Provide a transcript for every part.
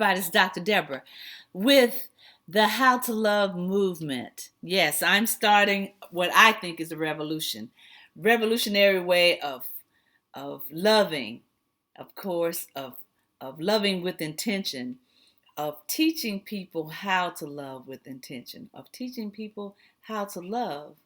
everybody. It's Dr. Deborah with the How to Love movement. Yes, I'm starting what I think is a revolutionary way of loving, of course, of loving with intention, of teaching people how to love with intention, of teaching people how to love.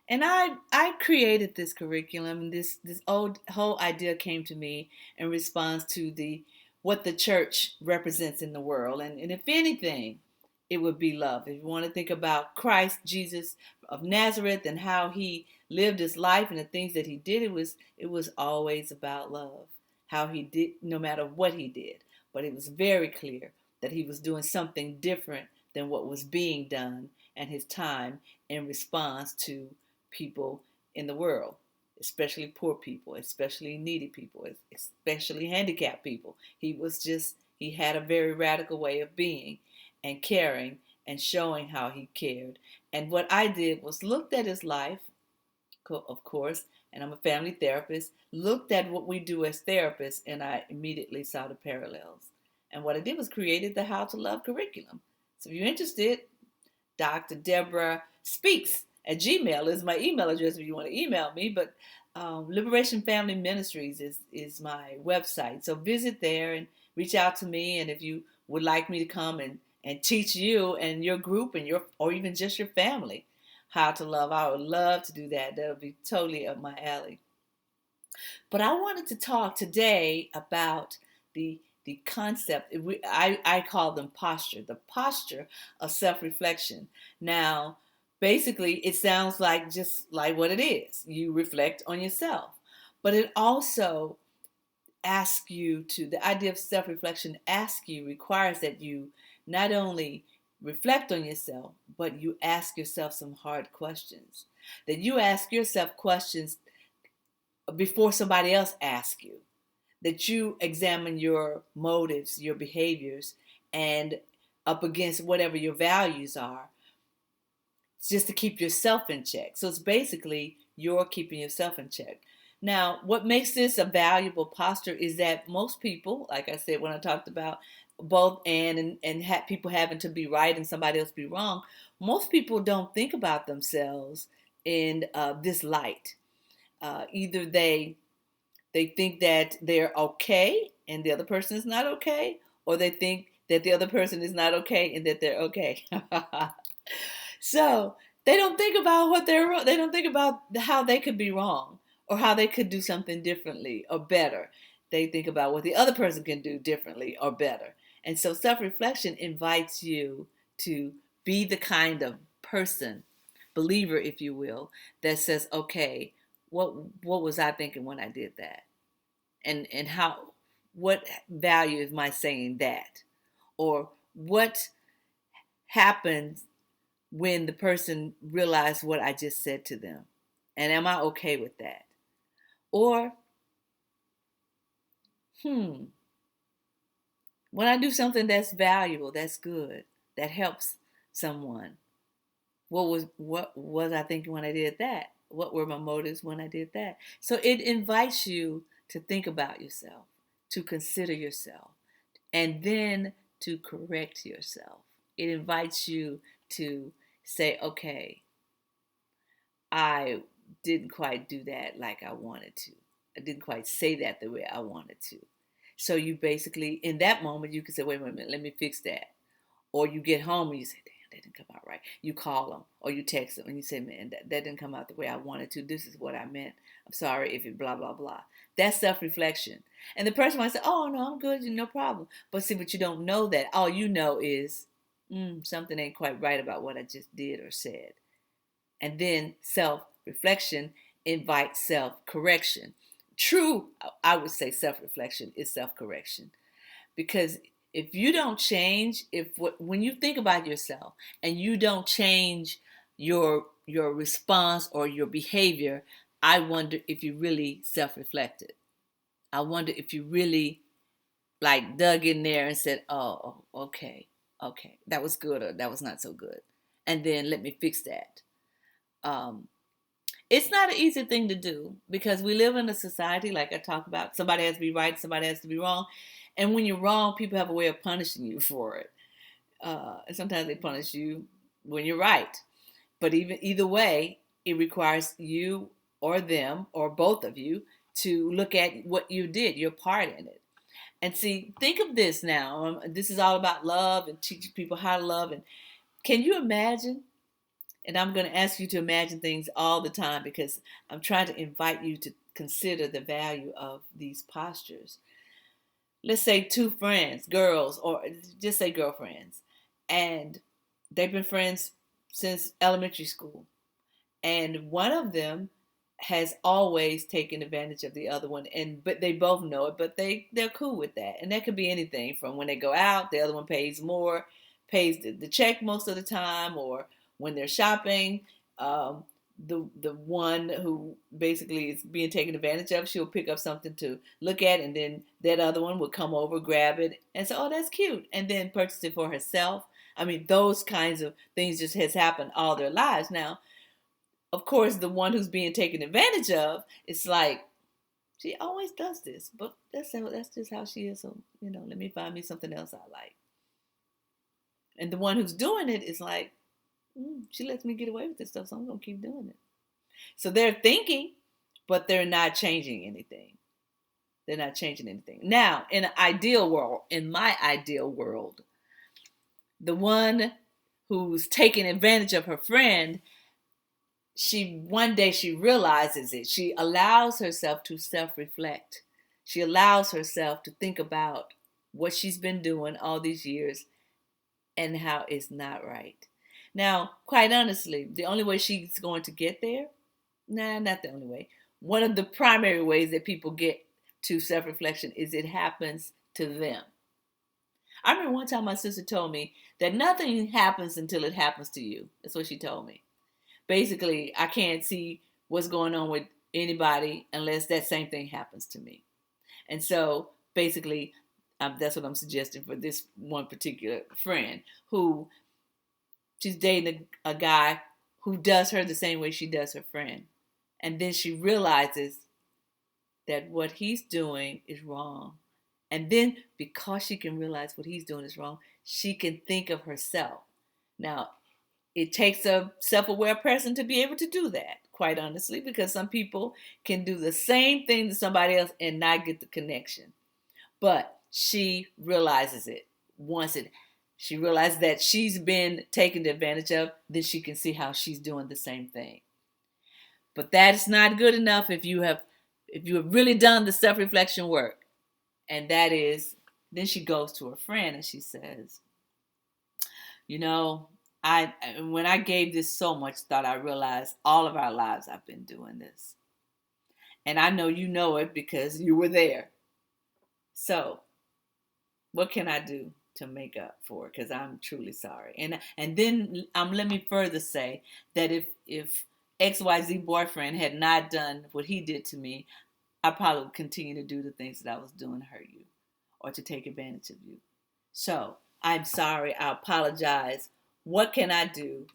And I created this curriculum. This old whole idea came to me in response to the what the church represents in the world. And if anything, it would be love. If you want to think about Christ, Jesus of Nazareth, and how he lived his life and the things that he did, it was always about love. How he did, no matter what he did. But it was very clear that he was doing something different than what was being done and his time in response to people in the world, especially poor people, especially needy people, especially handicapped people. He had a very radical way of being and caring and showing how he cared. And what I did was looked at his life, of course, and I'm a family therapist, looked at what we do as therapists, and I immediately saw the parallels. And what I did was created the How to Love curriculum. So if you're interested, Dr. Deborah Speaks at Gmail is my email address if you want to email me. But Liberation Family Ministries is my website. So visit there and reach out to me. And if you would like me to come and teach you and your group and or even just your family how to love, I would love to do that. That would be totally up my alley. But I wanted to talk today about the concept. I call them posture, the posture of self-reflection. Now, basically, it sounds like just like what it is. You reflect on yourself, but it also asks you to. The idea of self-reflection requires that you not only reflect on yourself, but you ask yourself some hard questions. That you ask yourself questions before somebody else asks you, that you examine your motives, your behaviors, and up against whatever your values are, just to keep yourself in check. So it's basically you're keeping yourself in check. Now, what makes this a valuable posture is that most people, like I said when I talked about both and people having to be right and somebody else be wrong, most people don't think about themselves in this light. Either they think that they're okay and the other person is not okay, or they think that the other person is not okay and that they're okay. So they don't think about they don't think about how they could be wrong or how they could do something differently or better. They think about what the other person can do differently or better. And so self-reflection invites you to be the kind of person, believer, if you will, that says, okay, what was I thinking when I did that? And how, what value is my saying that? Or what happens when the person realized what I just said to them? And am I okay with that? Or, when I do something that's valuable, that's good, that helps someone, what was I thinking when I did that? What were my motives when I did that? So it invites you to think about yourself, to consider yourself, and then to correct yourself. It invites you to say, okay, I didn't quite do that like I wanted to. I didn't quite say that the way I wanted to. So you basically, in that moment, you can say, wait a minute, let me fix that. Or you get home and you say, damn, that didn't come out right. You call them or you text them and you say, man, that didn't come out the way I wanted to. This is what I meant. I'm sorry if it blah, blah, blah. That's self-reflection. And the person might say, oh, no, I'm good. No problem. But see, but you don't know that. All you know is something ain't quite right about what I just did or said. And then self-reflection invites self-correction. True, I would say self-reflection is self-correction. Because if you don't change, when you think about yourself and you don't change your response or your behavior, I wonder if you really self-reflected. I wonder if you really like dug in there and said, oh, okay, that was good or that was not so good. And then let me fix that. Um, it's not an easy thing to do because we live in a society, like I talk about, somebody has to be right, somebody has to be wrong. And when you're wrong, people have a way of punishing you for it. And sometimes they punish you when you're right. But either way, it requires you or them or both of you to look at what you did, your part in it. And see, think of this now. This is all about love and teaching people how to love. And can you imagine? And I'm going to ask you to imagine things all the time because I'm trying to invite you to consider the value of these postures. Let's say two friends, girls, or just say girlfriends, and they've been friends since elementary school. And one of them has always taken advantage of the other one, and but they both know it, but they're cool with that. And that could be anything from when they go out, the other one pays more, pays the check most of the time, or when they're shopping, um, the one who basically is being taken advantage of, she'll pick up something to look at, and then that other one will come over, grab it, and say, "Oh, that's cute," and then purchase it for herself. I mean, those kinds of things just has happened all their lives. Now, of course, the one who's being taken advantage of, it's like she always does this, but that's just how she is. So let me find me something else I like. And the one who's doing it is like, she lets me get away with this stuff, so I'm gonna keep doing it. So they're thinking, but they're not changing anything. They're not changing anything. Now, in an ideal world, in my ideal world, the one who's taking advantage of her friend, one day she realizes it. She allows herself to self-reflect. She allows herself to think about what she's been doing all these years and how it's not right. Now, quite honestly, the only way she's going to get there, not the only way. One of the primary ways that people get to self-reflection is it happens to them. I remember one time my sister told me that nothing happens until it happens to you. That's what she told me. Basically, I can't see what's going on with anybody unless that same thing happens to me. And so basically, that's what I'm suggesting for this one particular friend who she's dating a guy who does her the same way she does her friend. And then she realizes that what he's doing is wrong. And then because she can realize what he's doing is wrong, she can think of herself. Now, it takes a self-aware person to be able to do that, quite honestly, because some people can do the same thing to somebody else and not get the connection. But she realizes it. Once she realizes that she's been taken advantage of, then she can see how she's doing the same thing. But that is not good enough if you have really done the self-reflection work. And that is, then she goes to her friend and she says, when I gave this so much thought, I realized all of our lives I've been doing this. And I know you know it because you were there. So what can I do to make up for it? Because I'm truly sorry. And then let me further say that if XYZ boyfriend had not done what he did to me, I probably would continue to do the things that I was doing to hurt you or to take advantage of you. So I'm sorry. I apologize. What can I do?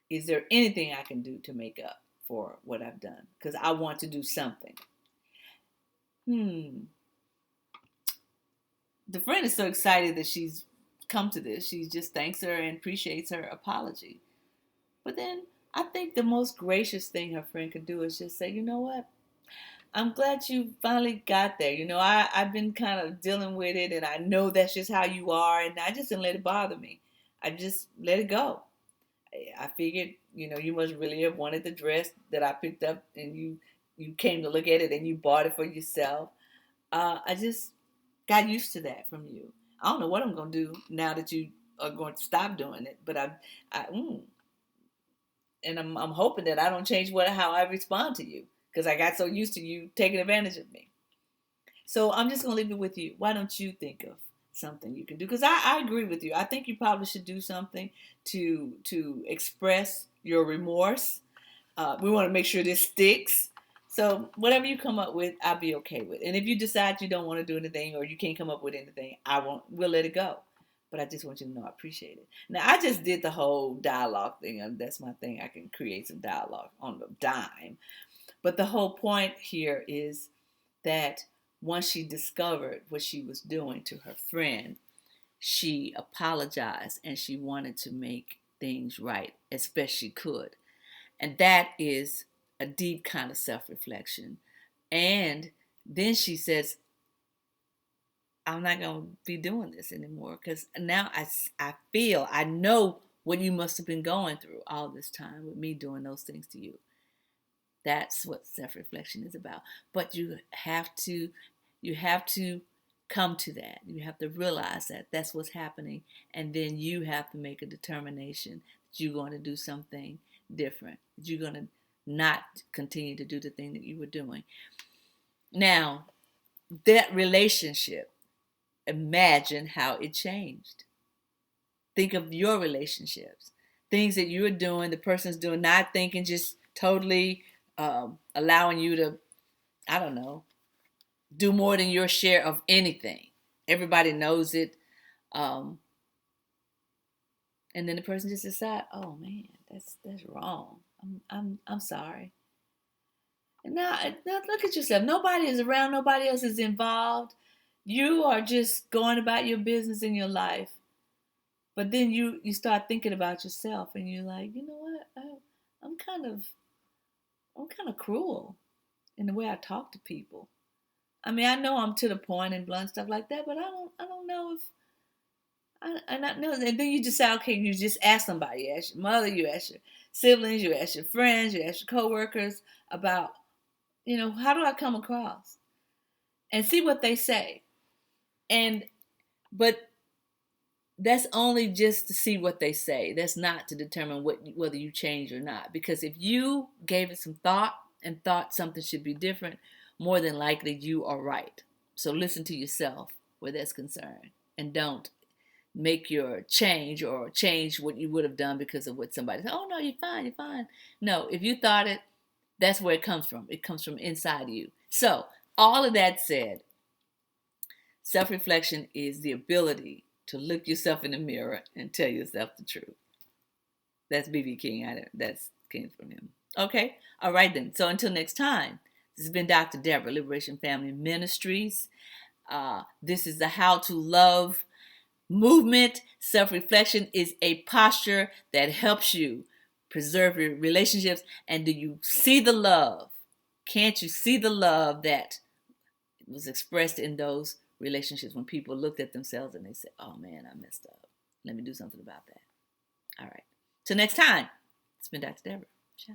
Is there anything I can do to make up for what I've done? Because I want to do something. The friend is so excited that she's come to this. She just thanks her and appreciates her apology. But then I think the most gracious thing her friend could do is just say, you know what? I'm glad you finally got there. I've been kind of dealing with it, and I know that's just how you are, and I just didn't let it bother me. I just let it go. I figured, you must really have wanted the dress that I picked up, and you came to look at it, and you bought it for yourself. I just got used to that from you. I don't know what I'm going to do now that you are going to stop doing it, but and I'm hoping that I don't change how I respond to you, because I got so used to you taking advantage of me. So I'm just going to leave it with you. Why don't you think of something you can do? Because I agree with you. I think you probably should do something to express your remorse. We want to make sure this sticks. So whatever you come up with, I'll be okay with. And if you decide you don't want to do anything or you can't come up with anything, we'll let it go. But I just want you to know I appreciate it. Now, I just did the whole dialogue thing. That's my thing. I can create some dialogue on the dime. But the whole point here is that once she discovered what she was doing to her friend, she apologized and she wanted to make things right as best she could. And that is a deep kind of self-reflection. And then she says, I'm not going to be doing this anymore because now I feel, I know what you must have been going through all this time with me doing those things to you. That's what self-reflection is about. But you have to come to that. You have to realize that that's what's happening, and then you have to make a determination that you're going to do something different. That you're going to not continue to do the thing that you were doing. Now, that relationship, imagine how it changed. Think of your relationships, things that you're doing, the person's doing, not thinking, just totally allowing you to, I don't know, do more than your share of anything. Everybody knows it. And then the person just decide, oh man, that's wrong. I'm sorry. And now look at yourself. Nobody is around. Nobody else is involved. You are just going about your business in your life. But then you start thinking about yourself, and you're like, you know what? I'm kind of cruel in the way I talk to people. I mean, I know I'm to the point and blunt stuff like that, but I don't know if I not know. And then you decide, okay, you just ask somebody. You ask your mother, you ask your siblings, you ask your friends, you ask your coworkers about, how do I come across, and see what they say. And but that's only just to see what they say. That's not to determine whether you change or not. Because if you gave it some thought and thought something should be different, more than likely you are right. So listen to yourself where that's concerned, and don't make your change or change what you would have done because of what somebody said. Oh no, you're fine, you're fine. No, if you thought it, that's where it comes from. It comes from inside you. So all of that said, self-reflection is the ability to look yourself in the mirror and tell yourself the truth. That's B.B. King. That came from him. Okay? All right then. So until next time, this has been Dr. Deborah, Liberation Family Ministries. This is the How to Love movement. Self-reflection is a posture that helps you preserve your relationships. And do you see the love? Can't you see the love that was expressed in those relationships when people looked at themselves and they said, oh man, I messed up. Let me do something about that. All right. Till next time, it's been Dr. Deborah. Ciao.